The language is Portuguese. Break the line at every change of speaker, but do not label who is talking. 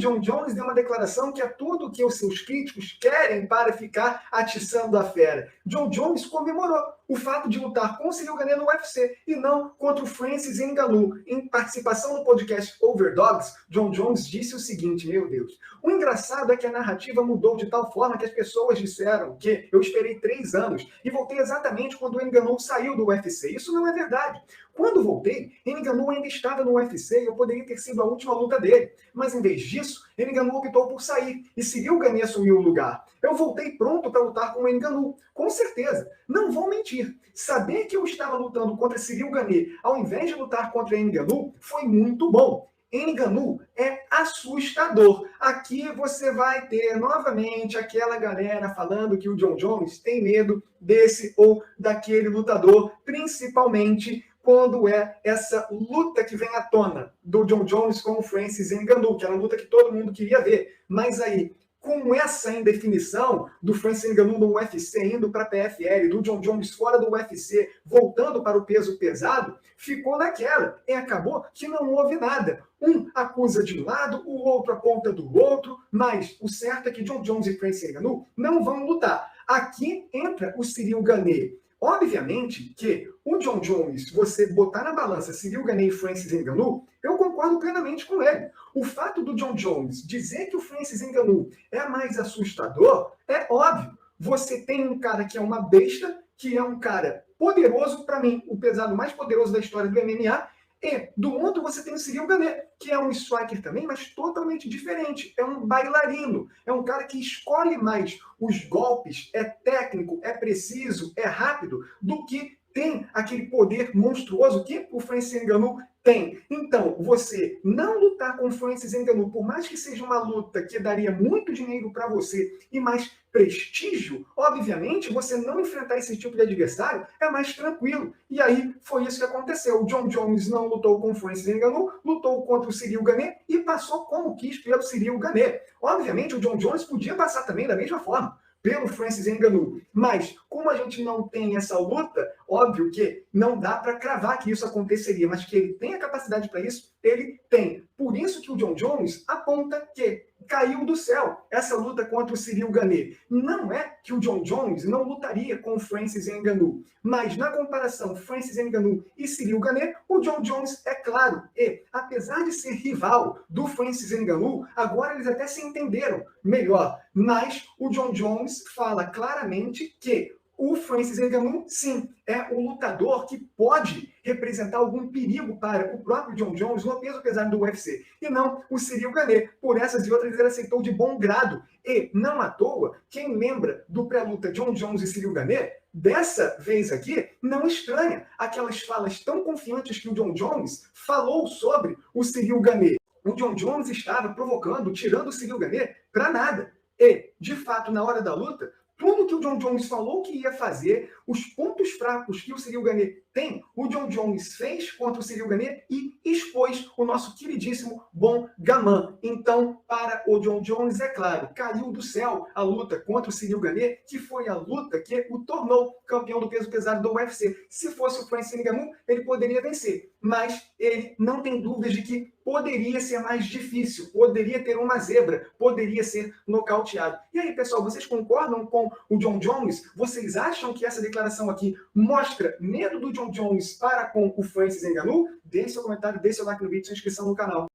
John Jones deu uma declaração que é tudo o que os seus críticos querem para ficar atiçando a fera. John Jones comemorou o fato de lutar com o Ciryl Gane no UFC e não contra o Francis Ngannou. Em participação no podcast Overdogs, John Jones disse o seguinte, meu Deus, o engraçado é que a narrativa mudou de tal forma que as pessoas disseram que eu esperei 3 anos e voltei exatamente quando o Ngannou saiu do UFC. Isso não é verdade. Quando voltei, Ngannou ainda estava no UFC e eu poderia ter sido a última luta dele. Mas em vez disso, Ngannou optou por sair e Ciryl Gane assumiu o lugar. Eu voltei pronto para lutar com o Ngannou, com certeza. Não vou mentir. Saber que eu estava lutando contra Ciryl Gane ao invés de lutar contra Ngannou foi muito bom. Ngannou é assustador. Aqui você vai ter novamente aquela galera falando que o John Jones tem medo desse ou daquele lutador, principalmente quando é essa luta que vem à tona do John Jones com o Francis Ngannou, que era uma luta que todo mundo queria ver. Mas aí, com essa indefinição do Francis Ngannou no UFC indo para a PFL, do John Jones fora do UFC, voltando para o peso pesado, ficou naquela. E acabou que não houve nada. Um acusa de um lado, o outro aponta do outro, mas o certo é que John Jones e Francis Ngannou não vão lutar. Aqui entra o Ciryl Gane. Obviamente que o John Jones, você botar na balança Ciryl Gane e Francis Ngannou, eu concordo plenamente com ele. O fato do John Jones dizer que o Francis Ngannou é mais assustador é óbvio. Você tem um cara que é uma besta, que é um cara poderoso, para mim, o pesado mais poderoso da história do MMA, e do outro você tem o Ciryl Gane, que é um striker também, mas totalmente diferente. É um bailarino, é um cara que escolhe mais os golpes, é técnico, é preciso, é rápido, do que tem aquele poder monstruoso que o Francis Ngannou tem. Então, você não lutar com o Francis Ngannou, por mais que seja uma luta que daria muito dinheiro para você e mais prestígio, obviamente, você não enfrentar esse tipo de adversário é mais tranquilo. E aí, foi isso que aconteceu. O John Jones não lutou com o Francis Ngannou, lutou contra o Ciryl Gane e passou como quis pelo Ciryl Gane. Obviamente, o John Jones podia passar também da mesma forma pelo Francis Ngannou. Mas, como a gente não tem essa luta, óbvio que não dá para cravar que isso aconteceria, mas que ele tem a capacidade para isso, ele tem. Por isso que o John Jones aponta que caiu do céu essa luta contra o Ciryl Gane. Não é que o John Jones não lutaria com o Francis Ngannou, mas na comparação Francis Ngannou e Ciryl Gane, o John Jones é claro. E, apesar de ser rival do Francis Ngannou, agora eles até se entenderam melhor. Mas o John Jones fala claramente que o Francis Ngannou, sim, é um lutador que pode representar algum perigo para o próprio John Jones no peso pesado do UFC. E não o Ciryl Gane. Por essas e outras, ele aceitou de bom grado. E, não à toa, quem lembra do pré-luta John Jones e Ciryl Gane, dessa vez aqui, não estranha aquelas falas tão confiantes que o John Jones falou sobre o Ciryl Gane. O John Jones estava provocando, tirando o Ciryl Gane para nada. E, de fato, na hora da luta, tudo que o John Jones falou que ia fazer, os pontos fracos que o Ciryl Gane tem, o John Jones fez contra o Ciryl Gane e expôs o nosso queridíssimo Bon Gaman. Então, para o John Jones, é claro, caiu do céu a luta contra o Ciryl Gane, que foi a luta que o tornou campeão do peso pesado do UFC. Se fosse o Francis Ngannou, ele poderia vencer, mas ele não tem dúvidas de que poderia ser mais difícil, poderia ter uma zebra, poderia ser nocauteado. E aí, pessoal, vocês concordam com o John Jones? Vocês acham que essa declaração aqui mostra medo do John Jones para com o Francis Ngannou? Deixe seu comentário, deixe seu like no vídeo e sua inscrição no canal.